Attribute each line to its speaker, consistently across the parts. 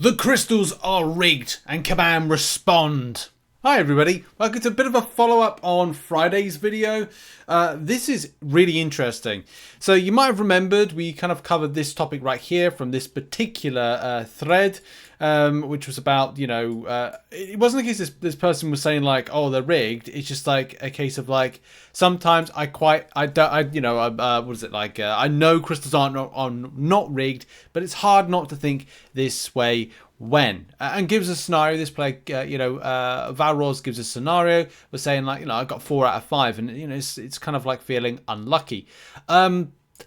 Speaker 1: The crystals are rigged and Kabam respond. Hi everybody, welcome to a bit of a follow-up on Friday's video. This is really interesting. So you might have remembered we kind of covered this topic right here from this particular thread, which was about, it wasn't a case this person was saying like, oh, they're rigged. It's just like a case of like, sometimes I know crystals are not rigged, but it's hard not to think this way when, and gives a scenario. This player, Valros gives a scenario. We're saying like, I got 4 out of 5, and it's kind of like feeling unlucky.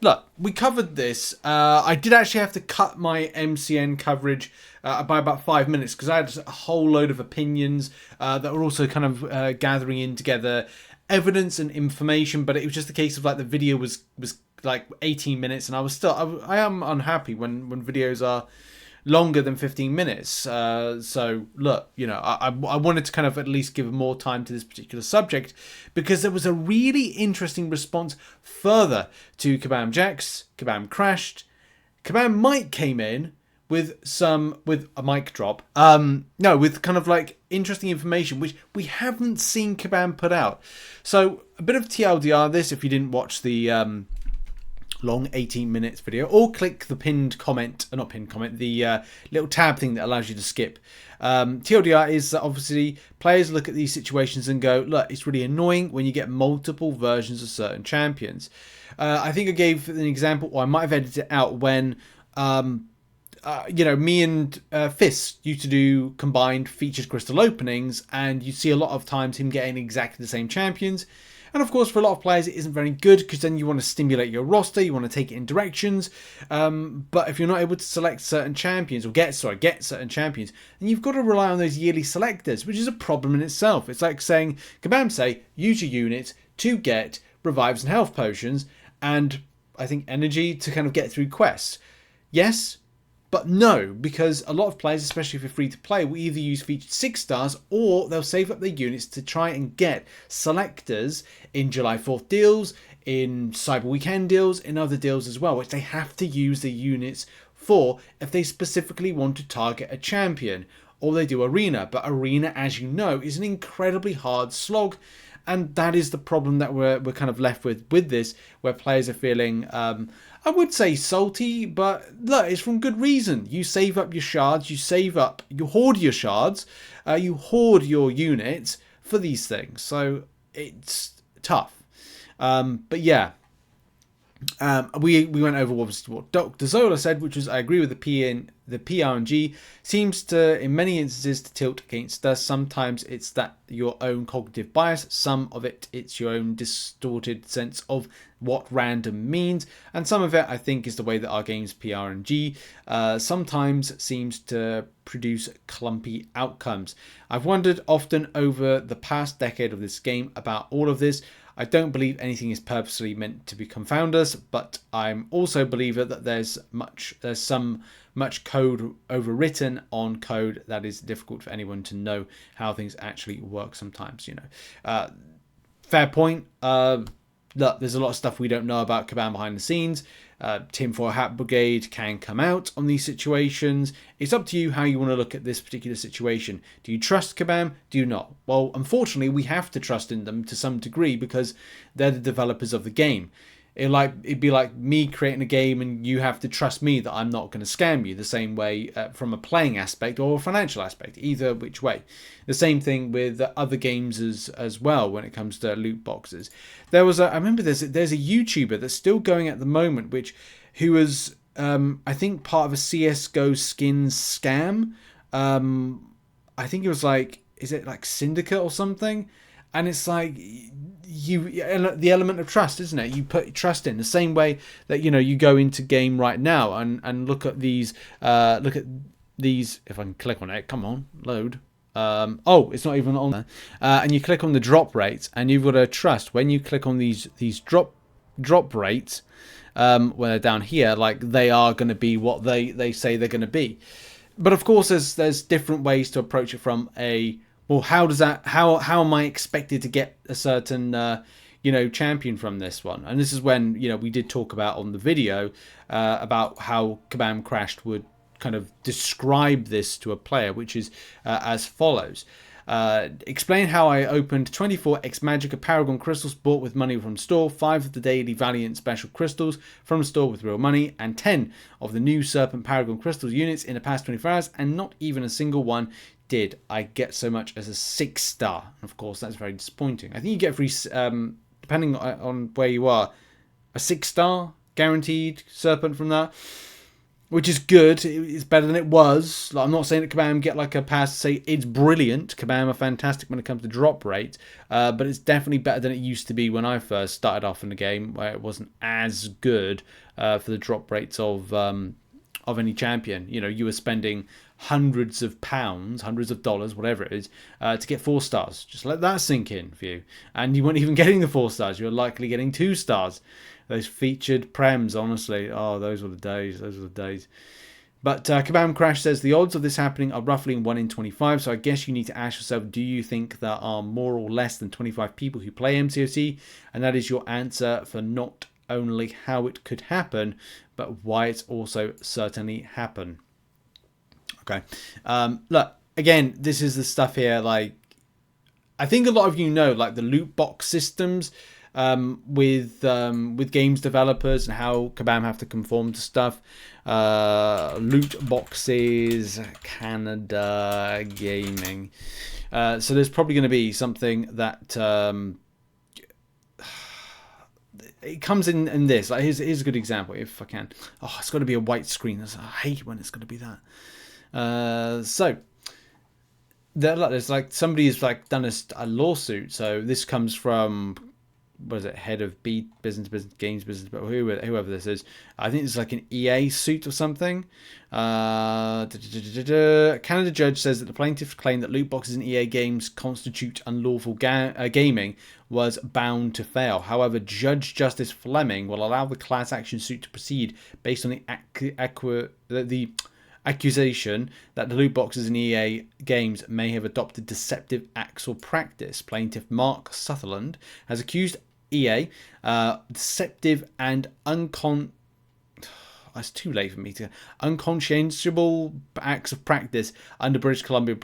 Speaker 1: Look, we covered this. I did actually have to cut my MCN coverage by about 5 minutes because I had a whole load of opinions that were also kind of gathering in together evidence and information. But it was just a case of like the video was like 18 minutes, and I am unhappy when videos are longer than 15 minutes. So look, I wanted to kind of at least give more time to this particular subject because there was a really interesting response further to Kabam Jax. Kabam crashed. Kabam Mike came in with a mic drop. With kind of like interesting information which we haven't seen Kabam put out. So a bit of TLDR this if you didn't watch the long 18 minutes video, or click the pinned comment, the little tab thing that allows you to skip. TLDR is that obviously players look at these situations and go, look, it's really annoying when you get multiple versions of certain champions. I think I gave an example, or I might have edited it out, when me and Fist used to do combined featured crystal openings, and you see a lot of times him getting exactly the same champions. And of course, for a lot of players, it isn't very good because then you want to stimulate your roster, you want to take it in directions. But if you're not able to select certain champions, or get certain champions, then you've got to rely on those yearly selectors, which is a problem in itself. It's like saying, Kabam say, use your units to get revives and health potions, and I think energy to kind of get through quests. Yes, but no, because a lot of players, especially if you're free to play, will either use featured 6 stars or they'll save up their units to try and get selectors in July 4th deals, in Cyber Weekend deals, in other deals as well, which they have to use the units for if they specifically want to target a champion, or they do Arena. But Arena, as you know, is an incredibly hard slog. And that is the problem that we're kind of left with this, where players are feeling, I would say salty, but look, it's from good reason. You save up your shards, you hoard your shards, you hoard your units for these things. So it's tough. But yeah, we went over what Dr. Zola said, which was, I agree with the PRNG seems to, in many instances, to tilt against us. Sometimes it's that your own cognitive bias, some of it's your own distorted sense of what random means, and some of it, I think, is the way that our game's PRNG sometimes seems to produce clumpy outcomes. I've wondered often over the past decade of this game about all of this. I don't believe anything is purposely meant to confound us, but I'm also a believer that there's some much code overwritten on code that is difficult for anyone to know how things actually work sometimes, Fair point. Look, there's a lot of stuff we don't know about Kabam behind the scenes. Tinfoil Hat Brigade can come out on these situations. It's up to you how you want to look at this particular situation. Do you trust Kabam? Do you not? Well, unfortunately, we have to trust in them to some degree because they're the developers of the game. It'd be like me creating a game and you have to trust me that I'm not going to scam you the same way from a playing aspect or a financial aspect, either which way. The same thing with other games as well when it comes to loot boxes. I remember there's a YouTuber that's still going at the moment, who was I think part of a CS:GO skins scam. I think it was like, is it like Syndicate or something? And it's like the element of trust, isn't it? You put trust in the same way that you go into game right now and look at these. If I can click on it, come on, load. It's not even on there. And you click on the drop rates, and you've got to trust when you click on these drop rates. When they're down here, like they are going to be what they say they're going to be. But of course, there's different ways to approach it from a. Well, how am I expected to get a certain champion from this one? And this is when we did talk about on the video about how Kabam crashed would kind of describe this to a player, which is as follows. Explain how I opened 24 Magica Paragon crystals bought with money from store, 5 of the daily Valiant special crystals from store with real money, and 10 of the new Serpent Paragon crystals units in the past 24 hours, and not even a single one did I get so much as a 6-star. Of course, that's very disappointing. I think you get free, depending on where you are, a 6-star guaranteed Serpent from that, which is good. It's better than it was. Like, I'm not saying that Kabam get like a pass to say it's brilliant. Kabam are fantastic when it comes to drop rate, but it's definitely better than it used to be when I first started off in the game, where it wasn't as good for the drop rates of any champion. You know, you were spending hundreds of pounds, hundreds of dollars, whatever it is, to get 4 stars. Just let that sink in for you. And you weren't even getting the 4 stars. You were likely getting 2 stars. Those featured prems, honestly. Oh, those were the days. Those were the days. But Kabam Crash says, the odds of this happening are roughly 1 in 25. So I guess you need to ask yourself, do you think there are more or less than 25 people who play MCOC? And that is your answer for not only how it could happen, but why it's also certainly happen. Okay. Look, again, this is the stuff here. Like, I think a lot of you know, like the loot box systems with games developers and how Kabam have to conform to stuff. Loot boxes, Canada gaming. So there's probably going to be something that it comes in this. Like, here's a good example, if I can. Oh, it's got to be a white screen. I hate when it's going to be that. So there's like somebody's like done a lawsuit. So this comes from, what is it, head of business games business, but whoever this is. I think it's like an EA suit or something. Canada judge says that the plaintiff's claim that loot boxes in EA games constitute unlawful gaming was bound to fail. However, Judge Justice Fleming will allow the class action suit to proceed based on the accusation that the loot boxes in EA games may have adopted deceptive acts or practice. Plaintiff Mark Sutherland has accused EA deceptive and it's too late for me to unconscionable acts of practice under British Columbia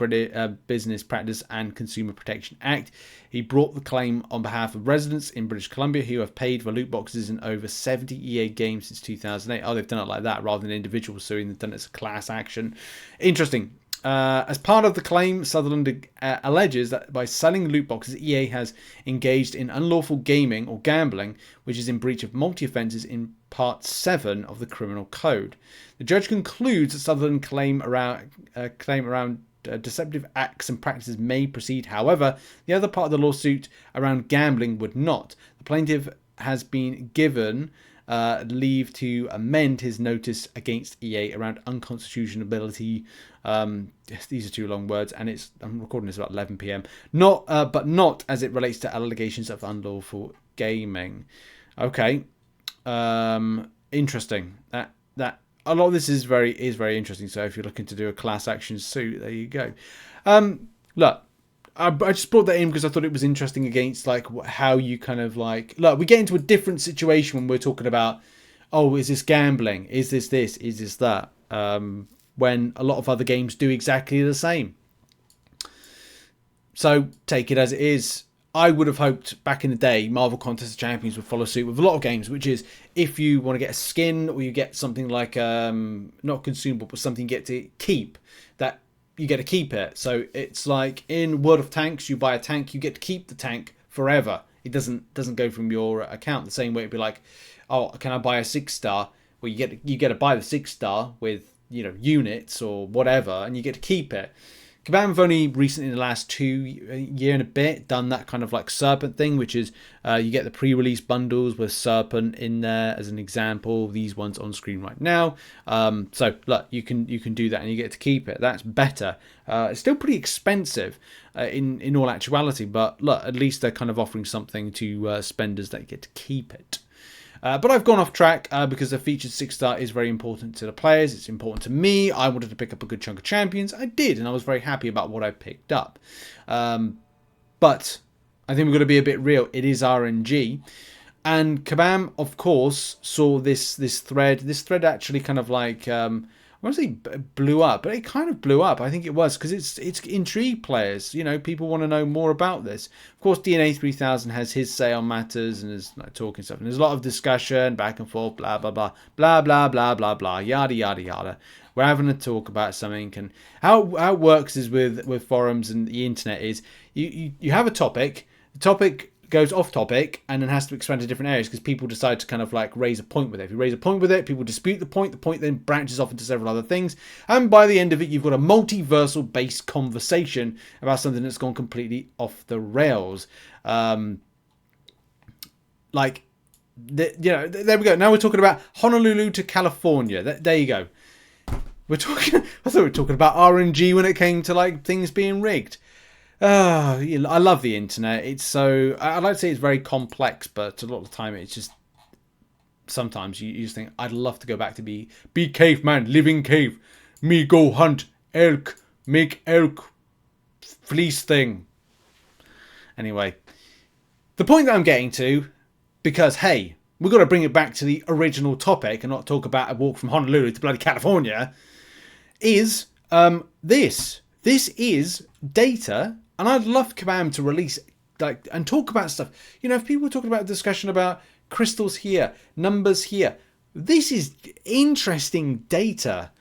Speaker 1: Business Practice and Consumer Protection Act. He brought the claim on behalf of residents in British Columbia who have paid for loot boxes in over 70 EA games since 2008. Oh, they've done it like that rather than individuals suing. They've done it as a class action. Interesting. As part of the claim, Sutherland alleges that by selling loot boxes, EA has engaged in unlawful gaming or gambling, which is in breach of multi-offences in Part 7 of the Criminal Code. The judge concludes that Sutherland's claim around deceptive acts and practices may proceed. However, the other part of the lawsuit around gambling would not. The plaintiff has been given leave to amend his notice against EA around unconstitutionality. These are 2 long words, and I'm recording this about 11 p.m. But not as it relates to allegations of unlawful gaming. Okay, interesting. That a lot of this is very interesting. So if you're looking to do a class action suit, there you go. Look, I just brought that in because I thought it was interesting against like how you kind of like, look, we get into a different situation when we're talking about, oh, is this gambling? Is this this? Is this that? When a lot of other games do exactly the same. So take it as it is. I would have hoped back in the day Marvel Contest of Champions would follow suit with a lot of games, which is if you want to get a skin or you get something like, not consumable, but something you get to keep, that you get to keep it. So it's like in World of Tanks, you buy a tank, you get to keep the tank forever. It doesn't go from your account the same way. It'd be like, oh, can I buy a 6-star? Well, you get to buy the 6-star with, you know, units or whatever, and you get to keep it. Kabam have only recently, in the last year and a bit, done that kind of like Serpent thing, which is you get the pre-release bundles with Serpent in there as an example. These ones on screen right now. So look, you can do that and you get to keep it. That's better. It's still pretty expensive in all actuality, but look, at least they're kind of offering something to spenders that get to keep it. But I've gone off track because the featured 6-star is very important to the players. It's important to me. I wanted to pick up a good chunk of champions. I did, and I was very happy about what I picked up. But I think we've got to be a bit real. It is RNG. And Kabam, of course, saw this thread. This thread actually kind of like want to say blew up, but it kind of blew up. I think it was because it's intrigued players. You know, people want to know more about this. Of course, DNA 3000 has his say on matters and is like talking stuff. And there's a lot of discussion, back and forth, blah blah blah, blah blah blah blah blah, yada yada yada. We're having a talk about something, and how it works is with forums and the internet is you have a topic. The topic goes off topic and then has to expand to different areas because people decide to kind of like raise a point with it. If you raise a point with it, people dispute the point then branches off into several other things, and by the end of it you've got a multiversal based conversation about something that's gone completely off the rails. There we go. Now we're talking about Honolulu to California. There you go. I thought we were talking about RNG when it came to like things being rigged. I love the internet. It's so, I'd like to say it's very complex, but a lot of the time it's just, sometimes you just think, I'd love to go back to be caveman, living cave, me go hunt elk, make elk fleece thing. Anyway, the point that I'm getting to, because hey, we've got to bring it back to the original topic and not talk about a walk from Honolulu to bloody California, is this. This is data. And I'd love Kabam to release and talk about stuff. You know, if people were talking about a discussion about crystals here, numbers here, this is interesting data.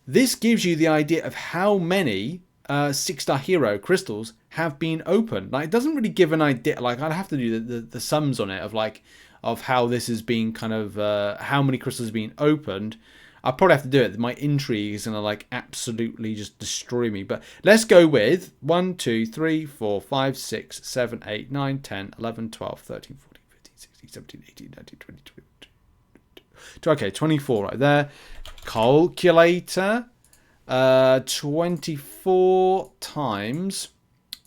Speaker 1: This gives you the idea of how many 6-star hero crystals have been opened. Like, it doesn't really give an idea. Like, I'd have to do the sums on it of how this is being kind of how many crystals have been opened. I'll probably have to do it. My intrigue is going to like absolutely just destroy me. But let's go with 1, 2, 3, 4, 5, 6, 7, 8, 9, 10, 11, 12, 13, 14, 15, 16, 17, 18, 19, 20, 22. Okay, 24 right there. Calculator. 24 times.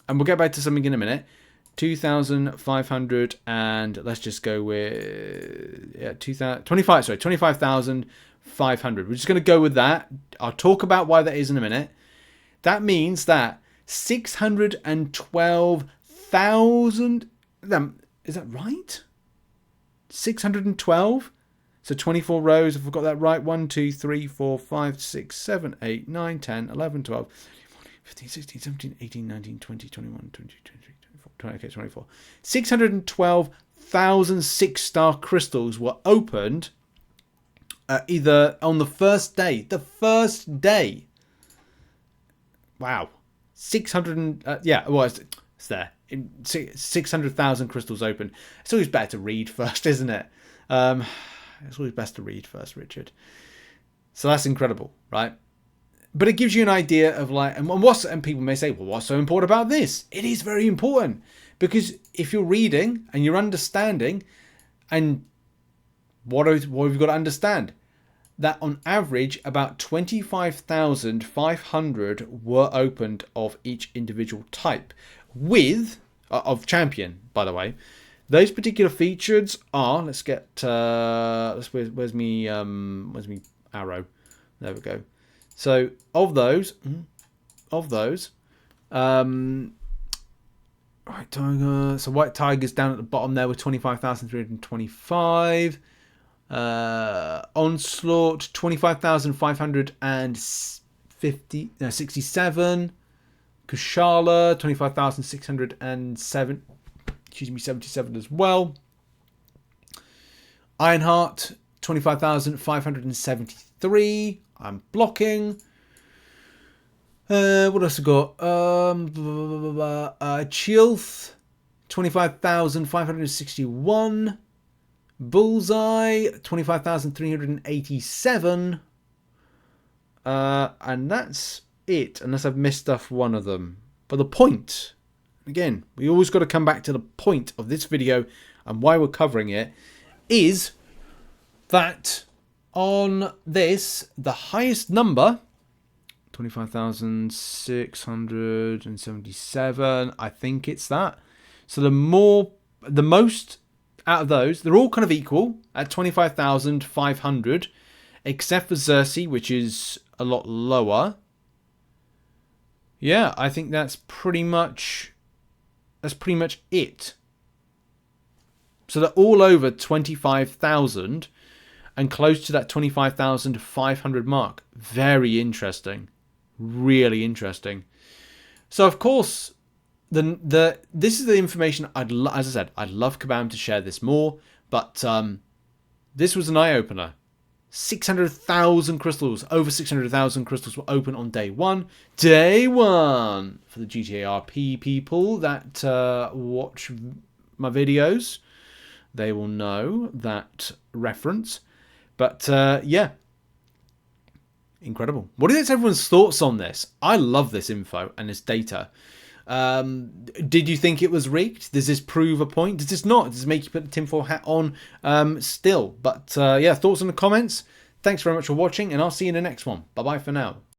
Speaker 1: And we'll get back to something in a minute. 2,500 and let's just go with 25,500. We're just going to go with that. I'll talk about why that is in a minute. That means that 612,000. Is that right? 612? So 24 rows, if I've got that right. 1, 2, 3, 4, 5, 6, 7, 8, 9, 10, 11, 12, 15, 16, 17, 18, 19, 20, 21, 22, 23, 24, 20, okay, 24. 612,000 6-star crystals were opened either on the first day. The first day. Wow. 600, it's there. 600,000 crystals open. It's always better to read first, isn't it? It's always best to read first, Richard. So that's incredible, right? But it gives you an idea of like, and people may say, well, what's so important about this? It is very important because if you're reading and you're understanding, and what have you got to understand? That on average, about 25,500 were opened of each individual type of champion, by the way. Those particular features are, where's me arrow? There we go. So of those, White Tiger. So White Tiger's down at the bottom there with 25,325. Onslaught 25,567. Kushala 25,607. 77 as well. Ironheart 25,573. I'm blocking. What else I got? Chilth 25,561. Bullseye 25,387. And that's it, unless I've missed off one of them. But the point, again, we always got to come back to the point of this video and why we're covering it, is that on this, the highest number, 25,677, I think it's that. So the most out of those, they're all kind of equal at 25,500, except for Xerxes, which is a lot lower. Yeah, I think that's pretty much it. So they're all over 25,000. and close to that 25,500 mark. Very interesting. Really interesting. So, of course, this is the information as I said, I'd love Kabam to share this more, but this was an eye-opener. 600,000 crystals, over 600,000 crystals were open on day one. Day one! For the GTA RP people that watch my videos, they will know that reference. But yeah, incredible. What is everyone's thoughts on this? I love this info and this data. Did you think it was rigged? Does this prove a point? Does this not? Does this make you put the tinfoil hat on still? But yeah, thoughts in the comments. Thanks very much for watching, and I'll see you in the next one. Bye bye for now.